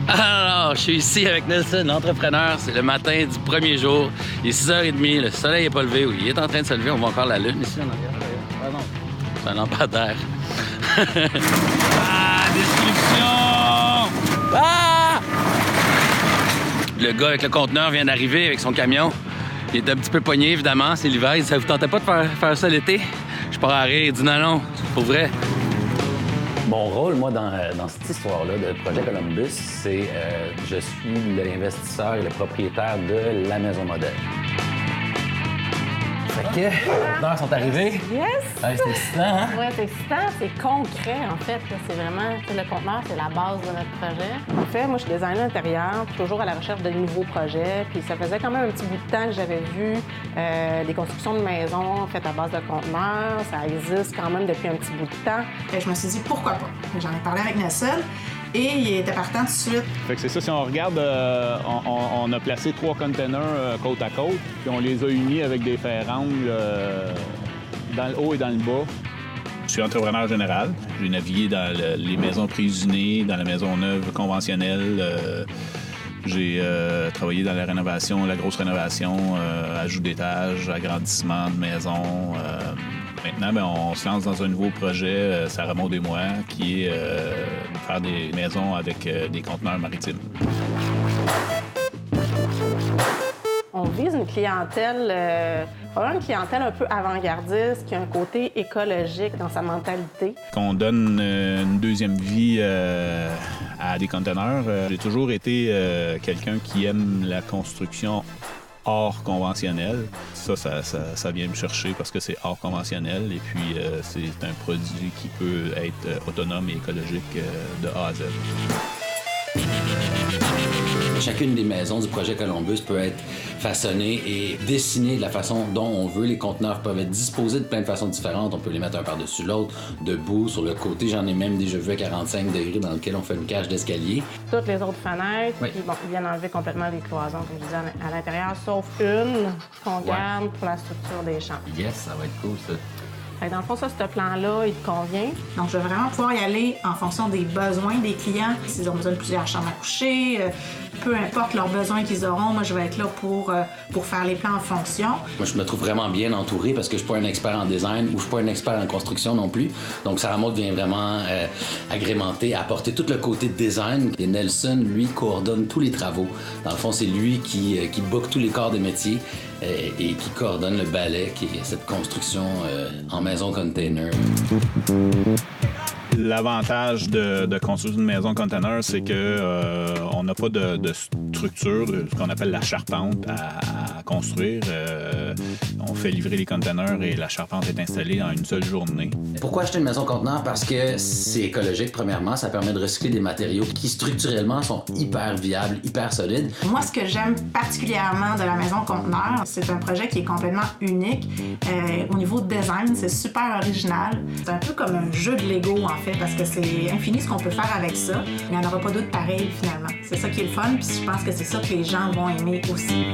Alors, je suis ici avec Nelson, entrepreneur. C'est le matin du premier jour. Il est 6h30. Le soleil n'est pas levé. Oui, il est en train de se lever. On voit encore la lune ici en arrière. Ah non, c'est un lampadaire. Ah, description! Ah! Le gars avec le conteneur vient d'arriver avec son camion. Il est un petit peu pogné, évidemment. C'est l'hiver. Il dit, ça vous tentait pas de faire ça l'été? Je pars à rire. Il dit, non, c'est pour vrai. Mon rôle, moi, dans cette histoire-là de Projet Columbus, c'est je suis l'investisseur et le propriétaire de la maison modèle. Fait que, les conteneurs sont arrivés. Yes! Ouais, c'est excitant, hein? Oui, c'est excitant, c'est concret, en fait. C'est vraiment, le conteneur, c'est la base de notre projet. En fait, moi, je suis designer intérieur, toujours à la recherche de nouveaux projets. Puis ça faisait quand même un petit bout de temps que j'avais vu des constructions de maisons faites à base de conteneurs. Ça existe quand même depuis un petit bout de temps. Et je me suis dit, pourquoi pas? J'en ai parlé avec Nelson. Et il était partant tout de suite. Fait que c'est ça, si on regarde, on a placé 3 containers côte à côte, puis on les a unis avec des ferrangles dans le haut et dans le bas. Je suis entrepreneur général. J'ai navigué dans les maisons préusinées, dans la maison neuve conventionnelle. J'ai travaillé dans la rénovation, la grosse rénovation, ajout d'étages, agrandissement de maisons. Maintenant, on se lance dans un nouveau projet, Sarah Maud et moi, qui est faire des maisons avec des conteneurs maritimes. On vise une clientèle, probablement une clientèle un peu avant-gardiste, qui a un côté écologique dans sa mentalité. Qu'on donne une deuxième vie à des conteneurs. J'ai toujours été quelqu'un qui aime la construction hors conventionnel. Ça vient me chercher parce que c'est hors conventionnel et puis c'est un produit qui peut être autonome et écologique de A à Z. Chacune des maisons du projet Columbus peut être façonnée et dessinée de la façon dont on veut. Les conteneurs peuvent être disposés de plein de façons différentes. On peut les mettre un par-dessus l'autre, debout, sur le côté. J'en ai même déjà vu à 45 degrés dans lequel on fait une cage d'escalier. Toutes les autres fenêtres, oui. Puis, ils viennent enlever complètement les cloisons, comme je disais, à l'intérieur, sauf une qu'on garde pour la structure des chambres. Yes, ça va être cool, ça. Fait que dans le fond, ce plan-là, il te convient. Donc, je vais vraiment pouvoir y aller en fonction des besoins des clients. S'ils ont besoin de plusieurs chambres à coucher, peu importe leurs besoins qu'ils auront, moi, je vais être là pour faire les plans en fonction. Moi, je me trouve vraiment bien entouré parce que je suis pas un expert en design ou je suis pas un expert en construction non plus. Donc, Sarah Maud vient vraiment agrémenter, apporter tout le côté de design. Et Nelson, lui, coordonne tous les travaux. Dans le fond, c'est lui qui book tous les corps des métiers et qui coordonne le balai, qui est cette construction en maison container. L'avantage de construire une maison container, c'est que on n'a pas de structure, de ce qu'on appelle la charpente à construire. On fait livrer les containers et la charpente est installée en une seule journée. Pourquoi acheter une maison conteneur? Parce que c'est écologique, premièrement. Ça permet de recycler des matériaux qui, structurellement, sont hyper viables, hyper solides. Moi, ce que j'aime particulièrement de la maison conteneur, c'est un projet qui est complètement unique. Au niveau de design, c'est super original. C'est un peu comme un jeu de Lego, en fait, parce que c'est infini ce qu'on peut faire avec ça. Il n'y en aura pas d'autres pareils, finalement. C'est ça qui est le fun, puis je pense que c'est ça que les gens vont aimer aussi.